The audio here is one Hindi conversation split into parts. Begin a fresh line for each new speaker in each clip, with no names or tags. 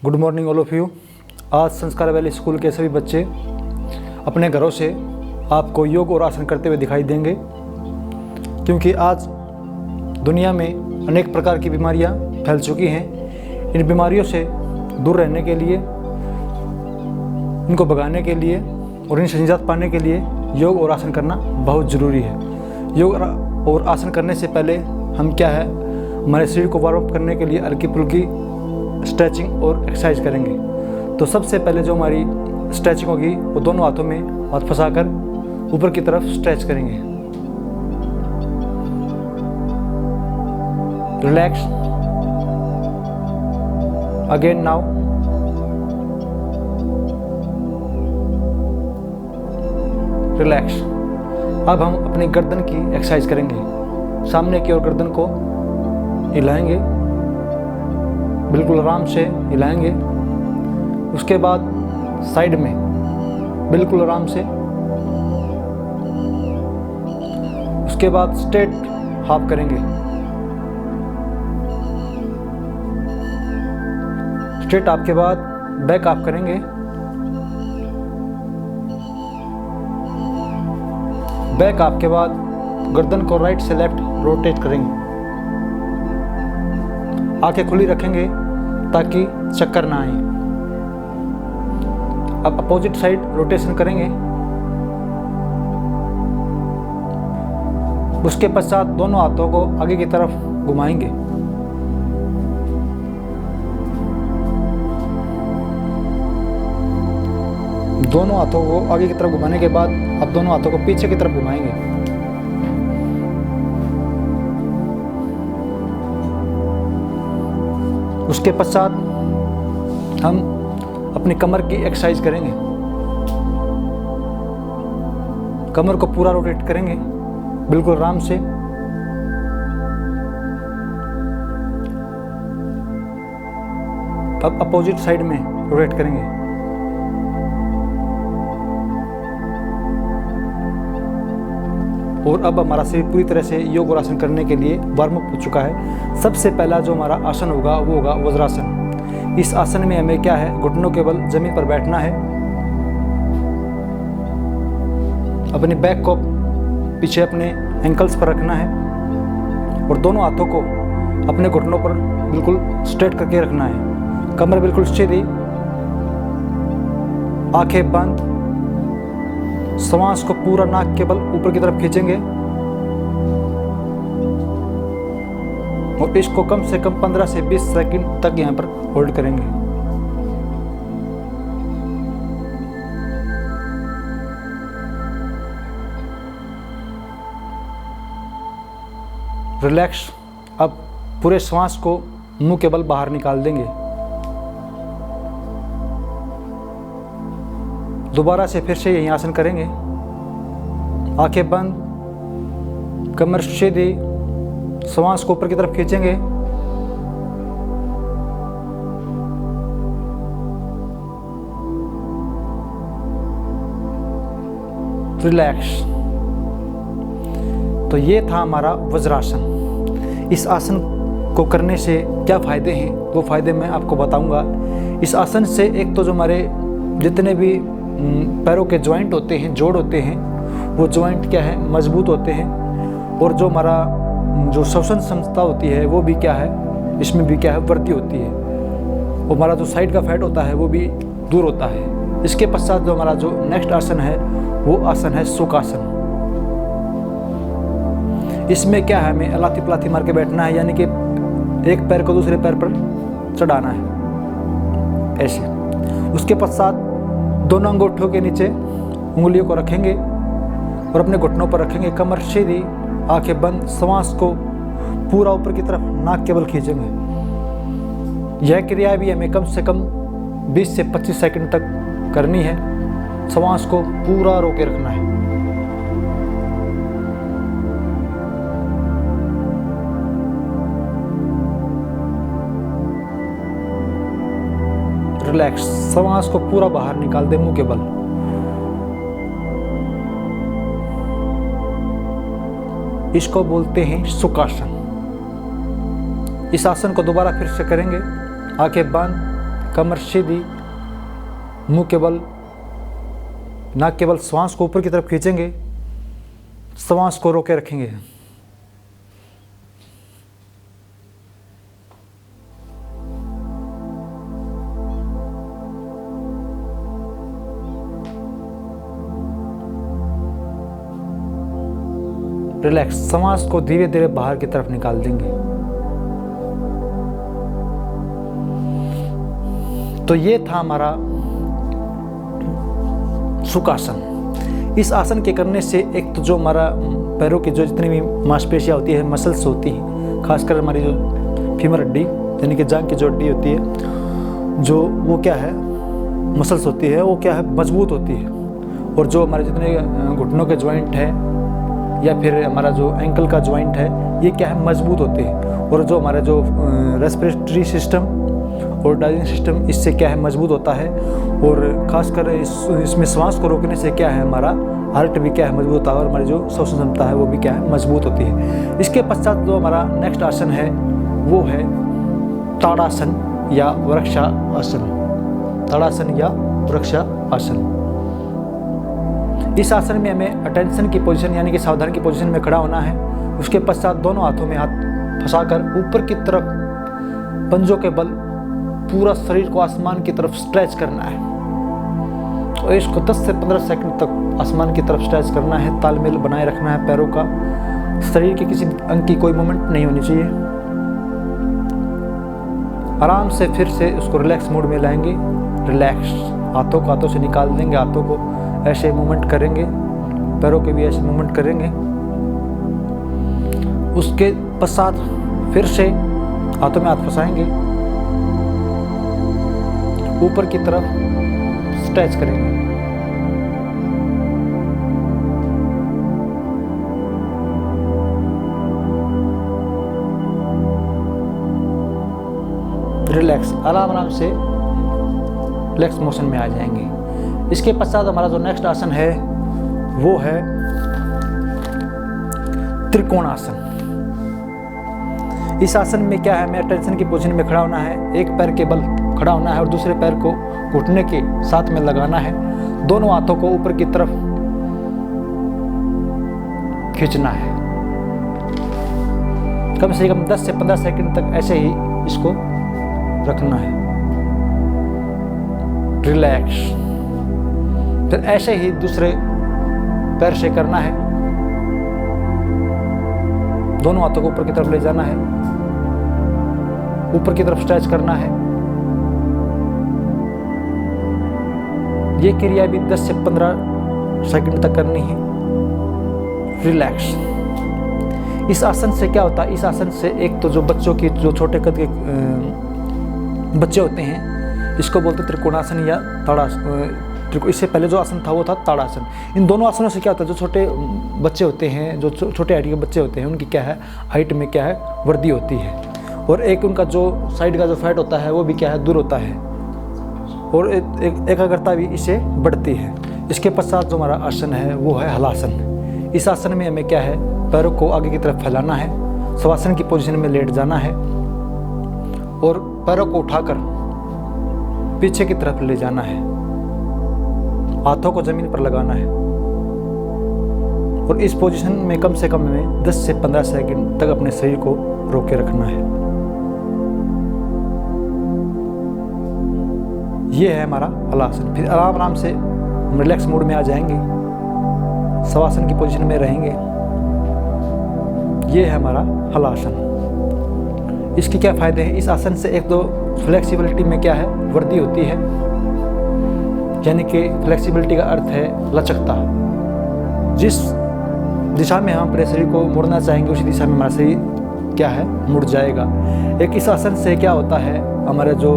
Good morning all of you. आज संस्कार वैली स्कूल के सभी बच्चे अपने घरों से आपको योग और आसन करते हुए दिखाई देंगे, क्योंकि आज दुनिया में अनेक प्रकार की बीमारियां फैल चुकी हैं। इन बीमारियों से दूर रहने के लिए, इनको भगाने के लिए और इनसे निजात पाने के लिए योग और आसन करना बहुत ज़रूरी है। योग और आसन करने से पहले हम क्या है, हमारे शरीर को वार्म अप करने के लिए हल्की फुल्की स्ट्रेचिंग और एक्सरसाइज करेंगे। तो सबसे पहले जो हमारी स्ट्रेचिंग होगी वो दोनों हाथों में हाथ फंसाकर ऊपर की तरफ स्ट्रेच करेंगे। Relax again now. रिलैक्स। अब हम अपनी गर्दन की एक्सरसाइज करेंगे। सामने की ओर गर्दन को हिलाएंगे, बिल्कुल आराम से हिलाएंगे। उसके बाद साइड में बिल्कुल आराम से। उसके बाद स्ट्रेट हाफ करेंगे। स्ट्रेट हाफ के बाद बैक हाफ करेंगे। बैक हाफ के बाद गर्दन को राइट से लेफ्ट रोटेट करेंगे। आंखें खुली रखेंगे ताकि चक्कर ना आए। अब अपोजिट साइड रोटेशन करेंगे। उसके पश्चात दोनों हाथों को आगे की तरफ घुमाएंगे। दोनों हाथों को आगे की तरफ घुमाने के बाद अब दोनों हाथों को पीछे की तरफ घुमाएंगे। उसके पश्चात हम अपनी कमर की एक्सरसाइज करेंगे। कमर को पूरा रोटेट करेंगे बिल्कुल आराम से। अब अपोजिट साइड में रोटेट करेंगे। और अब हमारा शरीर पूरी तरह से योग और आसन करने के लिए वार्म अप हो चुका है। सबसे पहला जो हमारा आसन होगा वो होगा वज्रासन। इस आसन में हमें क्या है, घुटनों के बल जमीन पर बैठना है। अपनी बैक को पीछे अपने एंकल्स पर रखना है और दोनों हाथों को अपने घुटनों पर बिल्कुल स्ट्रेट करके रखना है। कमर बिल्कुल सीधी, आंखें बंद। श्वास को पूरा नाक के बल ऊपर की तरफ खींचेंगे और इसको कम से कम 15 से 20 सेकंड तक यहां पर होल्ड करेंगे। रिलैक्स। अब पूरे श्वास को मुंह के बल बाहर निकाल देंगे। दोबारा से फिर से यही आसन करेंगे। आंखें बंद, कमर सीधी, श्वास को ऊपर की तरफ खींचेंगे। रिलैक्स। तो ये था हमारा वज्रासन। इस आसन को करने से क्या फायदे हैं वो फायदे मैं आपको बताऊंगा। इस आसन से एक तो जो हमारे जितने भी पैरों के जॉइंट होते हैं, जोड़ होते हैं, वो जॉइंट क्या है, मजबूत होते हैं। और जो हमारा जो श्वसन क्षमता होती है वो भी क्या है, इसमें भी क्या है, वृद्धि होती है। और हमारा जो साइड का फैट होता है वो भी दूर होता है। इसके पश्चात जो हमारा जो नेक्स्ट आसन है वो आसन है सुखासन। इसमें क्या है, हमें अलाती पलाती मार के बैठना है, यानी कि एक पैर को दूसरे पैर पर चढ़ाना है ऐसे। उसके पश्चात दोनों अंगूठों के नीचे उंगलियों को रखेंगे और अपने घुटनों पर रखेंगे। कमर सीधी, आंखें बंद, श्वास को पूरा ऊपर की तरफ नाक के बल खींचेंगे। यह क्रिया भी हमें कम से कम 20 से 25 सेकंड तक करनी है। श्वास को पूरा रोके रखना है। रिलैक्स। श्वास को पूरा बाहर निकाल दे मुंह के बल। इसको बोलते हैं सुखासन। इस आसन को दोबारा फिर से करेंगे। आंखें बंद, कमर सीधी, मुंह के बल, नाक के बल श्वास को ऊपर की तरफ खींचेंगे, श्वास को रोके रखेंगे। रिलैक्स, श्वास को धीरे धीरे बाहर की तरफ निकाल देंगे। तो ये था हमारा सुखासन। इस आसन के करने से एक तो जो हमारा पैरों की जो जितनी भी मांसपेशियां होती है, मसल्स होती हैं, खासकर हमारी जो फीमर हड्डी यानी कि जांघ की जो हड्डी होती है, जो वो क्या है मसल्स होती है, वो क्या है मजबूत होती है। और जो हमारे जितने घुटनों के जॉइंट है या फिर हमारा जो एंकल का जॉइंट है, ये क्या है मजबूत होते हैं। और जो हमारा जो रेस्पिरेटरी सिस्टम और डाइजेशन सिस्टम इससे क्या है मजबूत होता है। और खासकर इसमें श्वास को रोकने से क्या है हमारा हार्ट भी क्या है मजबूत होता है और हमारी जो श्वसन क्षमता है वो भी क्या है मजबूत होती है। इसके पश्चात जो हमारा नेक्स्ट आसन है वो है ताड़ासन या वृक्षा आसन। ताड़ासन या वृक्षा आसन। इस आसन में हमें अटेंशन की पोजीशन यानी कि सावधान की पोजीशन में खड़ा होना है। उसके पश्चात दोनों हाथों में हाथ फंसाकर ऊपर की तरफ पंजों के बल पूरा शरीर को आसमान की तरफ स्ट्रेच करना है। तो इसको 10 से 15 सेकंड तक आसमान की तरफ स्ट्रेच करना है। तालमेल बनाए रखना है पैरों का। शरीर के किसी अंग की कोई मूवमेंट नहीं होनी चाहिए। आराम से फिर से उसको रिलैक्स मोड में लाएंगे। रिलैक्स, हाथों को हाथों से निकाल देंगे, हाथों को ऐसे मूवमेंट करेंगे, पैरों के भी ऐसे मूवमेंट करेंगे। उसके पश्चात फिर से हाथों में हाथ फंसाएंगे, ऊपर की तरफ स्ट्रेच करेंगे। रिलैक्स, आराम से रिलैक्स मोशन में आ जाएंगे। इसके पश्चात हमारा जो नेक्स्ट आसन है वो है त्रिकोणासन। इस आसन में क्या है हमें अटेंशन की पोजीशन में खड़ा होना है। एक पैर के बल खड़ा होना है और दूसरे पैर को घुटने के साथ में लगाना है। दोनों हाथों को ऊपर की तरफ खींचना है। कम से कम 10 से 15 सेकंड तक ऐसे ही इसको रखना है। रिलैक्स, फिर ऐसे ही दूसरे पैर से करना है। दोनों हाथों को ऊपर की तरफ ले जाना है, ऊपर की तरफ स्ट्रेच करना है। ये क्रिया भी 10 से 15 सेकंड तक करनी है। रिलैक्स। इस आसन से क्या होता है, इस आसन से एक तो जो बच्चों की जो छोटे कद के बच्चे होते हैं, इसको बोलते त्रिकोणासन या ताड़ासन। इससे पहले जो आसन था वो था ताड़ासन। इन दोनों आसनों से क्या होता है, जो छोटे बच्चे होते हैं, जो छोटे हाइट के बच्चे होते हैं, उनकी क्या है हाइट में क्या है वृद्धि होती है। और एक उनका जो साइड का जो फैट होता है वो भी क्या है दूर होता है। और एकाग्रता भी इससे बढ़ती है। इसके पश्चात जो हमारा आसन है वो है हलासन। इस आसन में हमें क्या है पैरों को आगे की तरफ फैलाना है, शवासन की पोजीशन में लेट जाना है और पैरों को उठाकर पीछे की तरफ ले जाना है। हाथों को जमीन पर लगाना है और इस पोजीशन में कम से कम हमें 10 से 15 सेकंड तक अपने शरीर को रोके रखना है। ये है हमारा हलासन। फिर आराम से हम रिलैक्स मोड में आ जाएंगे, शवासन की पोजीशन में रहेंगे। ये है हमारा हलासन। इसके क्या फायदे हैं, इस आसन से एक तो फ्लेक्सिबिलिटी में क्या है वृद्धि होती है, यानी कि फ्लेक्सिबिलिटी का अर्थ है लचकता। जिस दिशा में हम अपने शरीर को मोड़ना चाहेंगे उसी दिशा में हमारा शरीर क्या है मुड़ जाएगा। एक इस आसन से क्या होता है, हमारे जो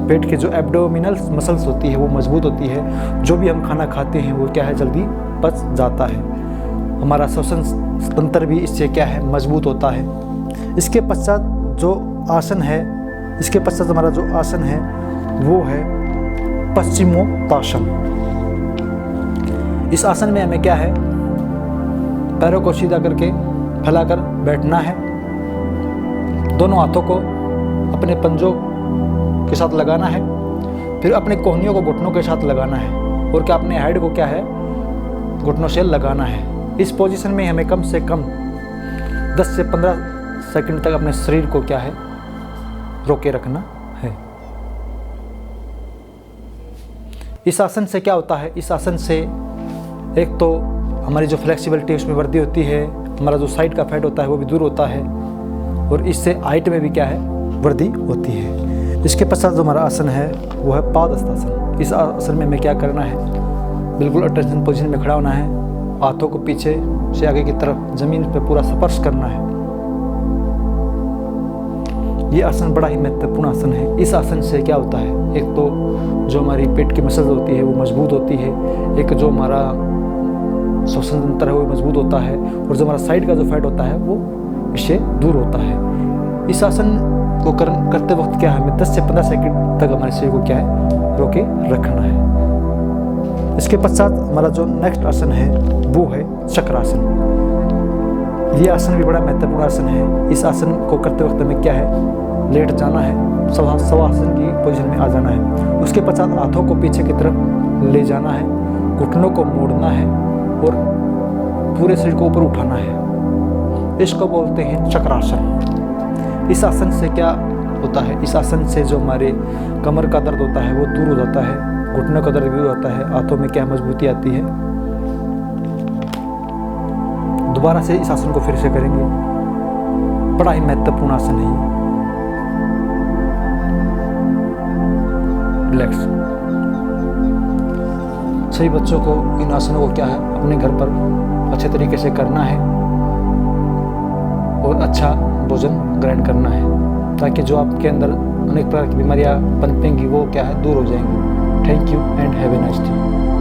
पेट के जो एब्डोमिनल मसल्स होती है वो मजबूत होती है। जो भी हम खाना खाते हैं वो क्या है जल्दी पच जाता है। हमारा श्वसन तंत्र भी इससे क्या है मजबूत होता है। इसके पश्चात जो आसन है, इसके पश्चात हमारा जो आसन है वो है पश्चिमोत्तासन। इस आसन में हमें क्या है पैरों को सीधा करके फैलाकर बैठना है। दोनों हाथों को अपने पंजों के साथ लगाना है, फिर अपने कोहनियों को घुटनों के साथ लगाना है और क्या अपने हेड को क्या है घुटनों से लगाना है। इस पोजीशन में हमें कम से कम 10 से 15 सेकंड तक अपने शरीर को क्या है रोके रखना है। इस आसन से क्या होता है, इस आसन से एक तो हमारी जो फ्लेक्सिबिलिटी उसमें वृद्धि होती है, हमारा जो साइड का फैट होता है वो भी दूर होता है और इससे हाइट में भी क्या है वृद्धि होती है। इसके पश्चात जो हमारा आसन है वो है पादहस्तासन। इस आसन में हमें क्या करना है, बिल्कुल अटेंशन पोजीशन में खड़ा होना है, हाथों को पीछे से आगे की तरफ जमीन पे पूरा स्पर्श करना है। ये आसन बड़ा ही महत्वपूर्ण आसन है। इस आसन से क्या होता है, एक तो जो हमारी पेट की मसल्स होती है वो मजबूत होती है, एक जो हमारा श्वसन तंत्र है वो मजबूत होता है और जो हमारा साइड का जो फैट होता है वो इससे दूर होता है। इस आसन को करते वक्त क्या है, हमें 10 से 15 सेकंड तक हमारे शरीर को क्या है रोके रखना है। इसके पश्चात हमारा जो नेक्स्ट आसन है वो है चक्रासन। ये आसन भी बड़ा महत्वपूर्ण आसन है। इस आसन को करते वक्त हमें क्या है लेट जाना है, शवासन की पोजीशन में आ जाना है। उसके पश्चात हाथों को पीछे की तरफ ले जाना है, घुटनों को मोड़ना है और पूरे शरीर को ऊपर उठाना है। इसको बोलते हैं चक्रासन। इस आसन से क्या होता है, इस आसन से जो हमारे कमर का दर्द होता है वो दूर हो जाता है, घुटनों का दर्द भी हो जाता है, हाथों में क्या मजबूती आती है। दोबारा से इस आसन को फिर से करेंगे, बड़ा ही महत्वपूर्ण आसन है ये। रिलैक्स। सभी बच्चों को इन आसनों को क्या है अपने घर पर अच्छे तरीके से करना है और अच्छा भोजन ग्रहण करना है, ताकि जो आपके अंदर अनेक प्रकार की बीमारियां पनपेंगी वो क्या है दूर हो जाएंगी। Thank you and have a nice day.